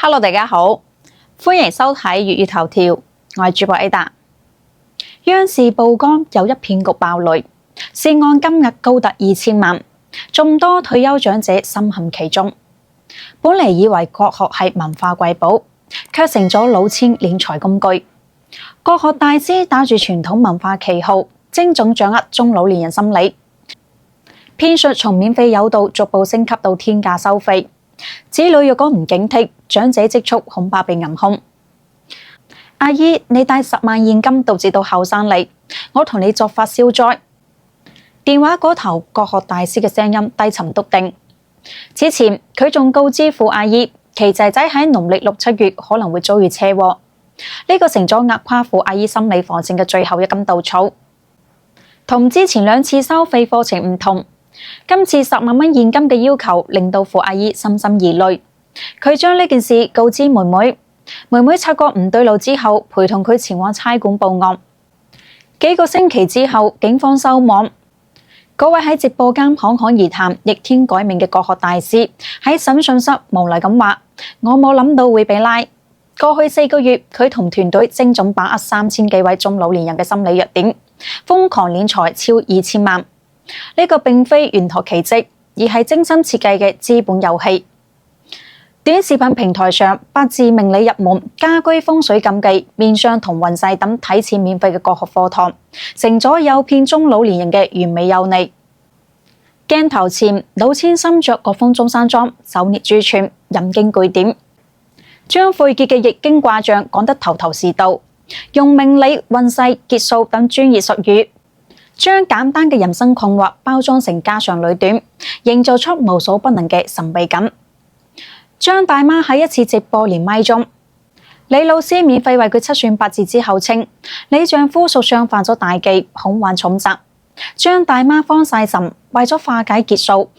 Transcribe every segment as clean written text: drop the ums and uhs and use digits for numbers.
Hello， 大家好，歡迎收睇粵語頭條，我係主播 Ada。央視曝光又一騙局爆雷，涉案金額高達2000萬，眾多退休長者深陷其中。本嚟以為國學係文化瑰寶，卻成咗老千斂財工具。國學大師打住傳統文化旗號，精準掌握中老年人心理。騙術從免費誘導逐步升級到天價收費。子女若果唔警惕，長者積蓄恐怕被銀空。阿姨，你帶10萬現金獨自到後山嚟，我同你作法消災。電話嗰頭國學大師嘅聲音低沉篤定。此前佢仲告知傅阿姨，其仔仔喺農曆6、7月可能會遭遇車禍。呢個成咗壓垮傅阿姨心理防線嘅最後一根稻草。同之前2次收費課程唔同。今次10萬蚊現金嘅要求令到傅阿姨深深疑慮，佢將呢件事告知妹妹，妹妹察覺唔對路之後陪同佢前往差館報案。幾個星期之後，警方收網，嗰位喺直播間侃侃而談、逆天改命嘅國學大師喺審訊室無奈咁話：我冇諗到會被拉。過去4個月，佢同團隊精準把握3000幾位中老年人嘅心理弱點，瘋狂斂財超2000萬。呢個並非玄學奇蹟，而係精心設計嘅資本遊戲。短視頻平台上八字命理入門、家居風水禁忌、面相同運勢等睇似免費嘅國學課堂，成咗誘騙中老年人嘅完美誘餌。鏡頭前，老千身着國風中山裝，手捏珠串，引經據典，將晦澀嘅易經卦象講得頭頭是道，用命理、運勢、結數等專業術語，將簡單嘅人生困惑包裝成家長裏短，營造出無所不能嘅神秘感。張大媽喺一次直播連麥中，李老師免費為佢測算八字之後稱，你丈夫屬相犯咗大忌，恐患重責。張大媽慌晒神，為咗化解結數，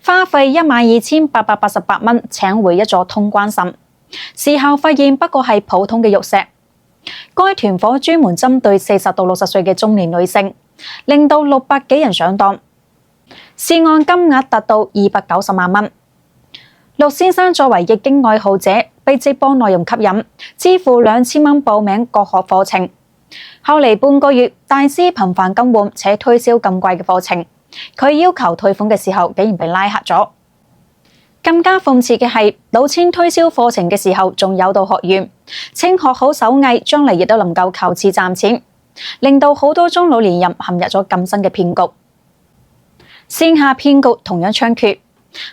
花費12888蚊請回一座通關神。事後發現不過係普通嘅玉石。該團伙專門針對40到60歲嘅中年女性，令到600幾人上當，涉案金額達到290萬蚊。陸先生作為易經愛好者，被直播內容吸引，支付2000蚊報名國學課程。後嚟半個月，大師頻繁更換且推銷更貴嘅課程，佢要求退款嘅時候，竟然被拉黑咗。更加諷刺嘅係，老千推銷課程嘅時候，仲誘導學員稱學好手藝，將嚟亦都能夠靠此賺錢，令到好多中老年人陷入咗咁新嘅騙局。線下騙局同樣猖獗，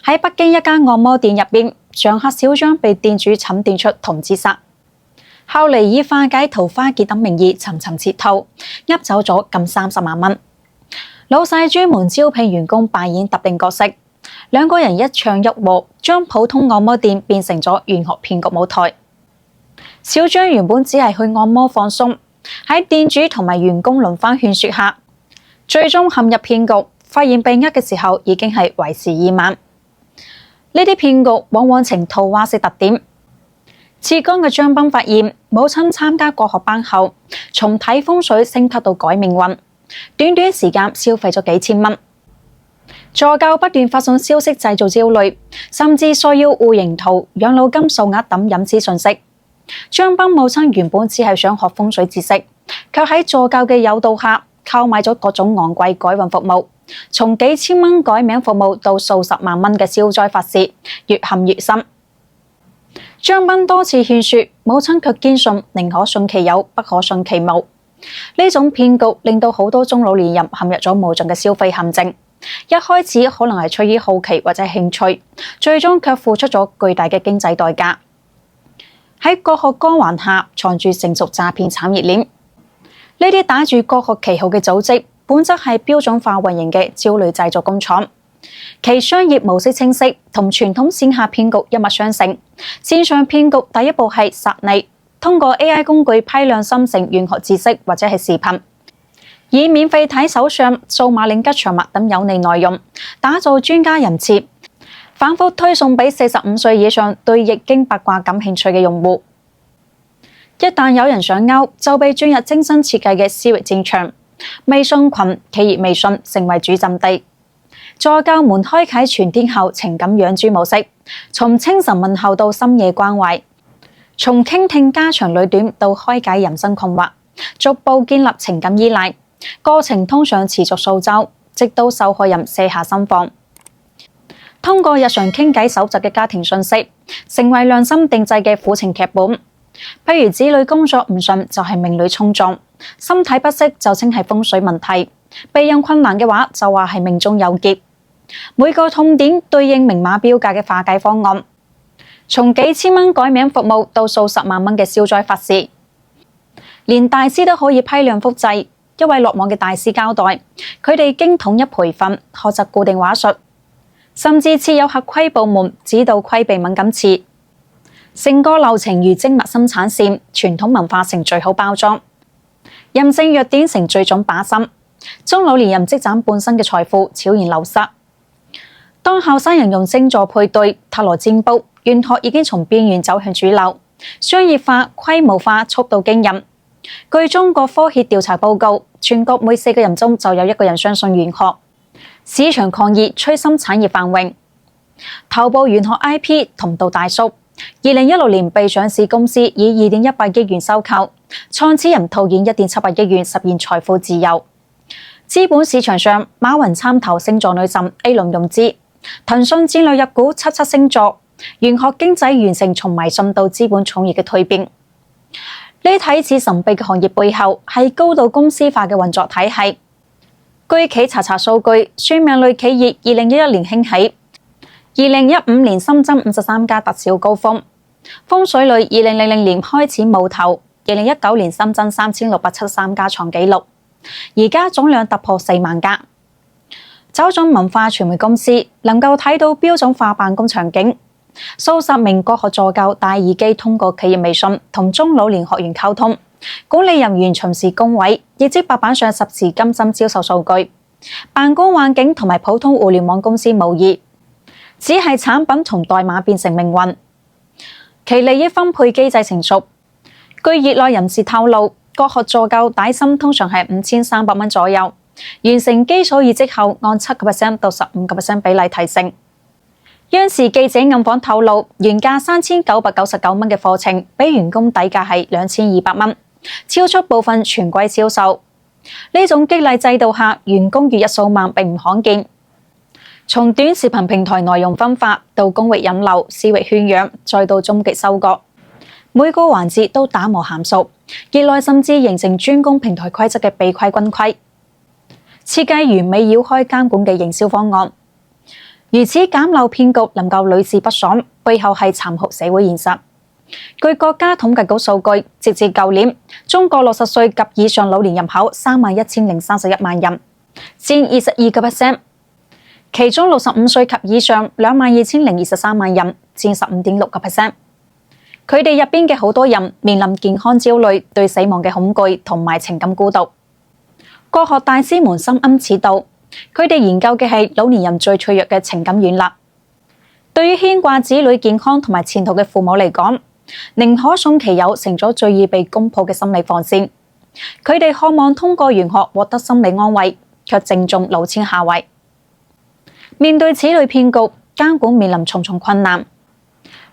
喺北京一間按摩店入邊，常客小張被店主診斷出同自殺，後嚟以化解桃花劫等名義層層設套，呃走咗近30萬蚊。老細專門招聘員工扮演特定角色。兩個人一唱一和，將普通按摩店變成咗玄學騙局舞台。小張原本只係去按摩放鬆，喺店主同埋員工輪番勸說下，最終陷入騙局。發現被呃嘅時候，已經係為時已晚。呢啲騙局往往呈套話式特點。浙江嘅張斌發現，母親參加國學班後，從睇風水升級到改命運，短短時間消費咗幾千蚊。助教不斷發送消息製造焦慮，甚至需要戶型圖、養老金數額等隱私信息。張斌母親原本只係想學風水知識，卻喺助教嘅誘導下購買咗各種昂貴改運服務，從幾千蚊改名服務到數十萬蚊嘅消災法事，越陷越深。張斌多次勸說，母親卻堅信寧可信其有，不可信其無。呢種騙局令到好多中老年人陷入咗無盡嘅消費陷阱。一開始可能係出於好奇或者興趣，最終卻付出咗巨大嘅經濟代價。喺國學光環下，藏住成熟詐騙產業鏈。呢啲打住國學旗號嘅組織，本質係標準化運營嘅焦慮製造工廠，其商業模式清晰，同傳統線下騙局一脈相承。線上騙局第一步係殺你，通過 AI 工具批量生成玄學知識或者係視頻，以免費睇手相、數碼領吉祥物等有利內容，打造專家人設，反覆推送俾45歲以上對易經八卦感興趣嘅用戶。一旦有人想勾，就被轉入精心設計嘅私域戰場。微信群、企業微信成為主陣地，助教們開啟全天候情感養豬模式，從清晨問候到深夜關懷，從傾聽家長裏短到開解人生困惑，逐步建立情感依賴，過程通常持續數週，直到受害人卸下心防。通過日常傾偈搜集嘅家庭信息，成為量身定製嘅苦情劇本。譬如子女工作唔順就係命裏衝撞，身體不適就稱係風水問題，避孕困難嘅話就話係命中有劫。每個痛點對應明碼標價嘅化解方案，從幾千蚊改名服務到數十萬蚊嘅消災法事，連大師都可以批量複製。一位落網嘅大師交代，佢哋經統一培訓，學習固定話術，甚至設有合規部門指導規避敏感詞，成個流程如精密生產線，傳統文化成最好包裝，任性弱點成最總把心，中老年人積攢半生嘅財富悄然流失。當後生人用星座配對、塔羅占卜，玄學已經從邊緣走向主流，商業化、規模化，速度驚人。據中國科協調查報告，全國每4個人中就有1個人相信玄學。市場抗熱催生產業繁榮。頭部玄學 IP 同道大叔，2016年被上市公司以2.18億元收購，創始人套現1.78億元實現財富自由。資本市場上，馬雲參投星座女神 A 輪融資，騰訊戰略入股77星座，玄學經濟完成從迷信到資本創業嘅蛻變。呢睇似神秘嘅行業背後，係高度公司化嘅運作體系。據企查數據，算命類企業2011年興起，2015年新增53家特小高峰。風水類2000年開始冒頭，2019年新增3673家創紀錄，而家總量突破4萬家。找種文化傳媒公司能夠睇到標準化辦公場景。數十名國學助教戴耳機通過企業微信同中老年學員溝通，管理人員巡視工位，亦即白板上實時更新銷售數據。辦公環境同埋普通互聯網公司無異，只係產品從代碼變成命運。其利益分配機制成熟。據業內人士透露，國學助教底薪通常係5300蚊左右，完成基礎業績後按7% 到15% 比例提成。央視記者暗訪透露，原價3999蚊嘅課程，比員工底價係2200蚊，超出部分全季銷售。呢種激勵制度下，員工月入數萬並唔罕見。從短視頻平台內容分發到公域引流、私域圈養，再到終極收割，每個環節都打磨嫻熟。業內甚至形成專攻平台規則嘅秘規軍規，設計完美繞開監管嘅營銷方案。如此簡陋騙局能夠屢試不爽，背後係殘酷社會現實。據國家統計局數據，直至舊年，中國60歲及以上老年人口31031萬人，佔22%，其中65歲及以上22023萬人，佔15.6%。佢哋入邊嘅好多人面臨健康焦慮、對死亡嘅恐懼同埋情感孤獨。國學大師們深諳此道。佢哋研究嘅係老年人最脆弱嘅情感軟肋。對於牽掛子女健康同埋前途嘅父母嚟講，寧可送其有成咗最易被攻破嘅心理防線。佢哋渴望通過玄學獲得心理安慰，卻正中老千下懷。面對此類騙局，監管面臨重重困難。呢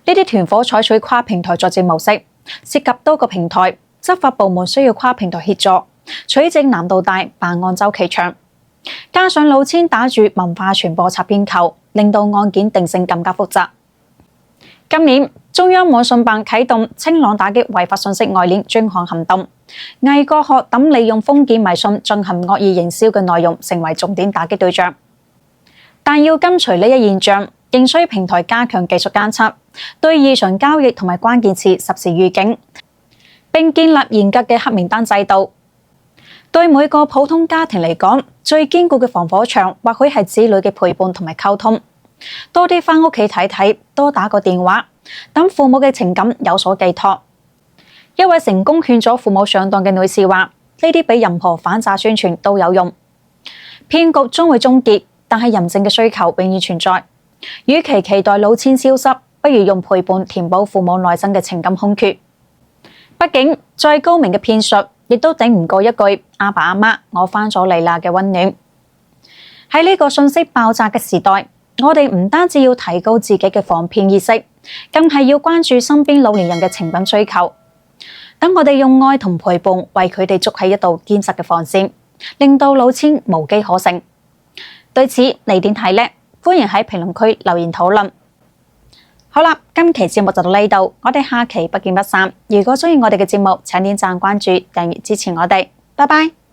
啲團伙採取跨平台作戰模式，涉及多個平台，執法部門需要跨平台協助，取證難度大，辦案週期長。加上老千打住文化傳播擦邊球，令到案件定性更加複雜。今年中央網信辦啟動清朗打擊違法信息外鏈專項行動，偽國學等利用封建迷信進行惡意營銷嘅內容成為重點打擊對象。但要根除呢一現象，仍需平台加強技術監測，對異常交易同埋關鍵詞實時預警，並建立嚴格嘅黑名單制度。對每個普通家庭嚟講，最堅固嘅防火牆或許係子女嘅陪伴同埋溝通，多啲返屋企睇睇，多打個電話，等父母嘅情感有所寄託。一位成功勸咗父母上當嘅女士話：呢啲比任何反詐宣傳都有用。騙局終會終結，但係人性嘅需求永遠存在。與其期待老千消失，不如用陪伴填補父母內心嘅情感空缺。畢竟再高明嘅騙術，亦都頂唔過一句阿爸阿媽，我返咗嚟啦嘅溫暖。喺呢個信息爆炸嘅時代，我哋唔單止要提高自己嘅防騙意識，更係要關注身邊老年人嘅情感需求。等我哋用愛同陪伴為佢哋築起一道堅實嘅防線，令到老千無機可乘。對此你點睇呢？歡迎喺評論區留言討論。好啦，今期節目就到呢度，我哋下期不見不散。如果中意我哋嘅節目，請點讚、關注、訂閱支持我哋。拜拜。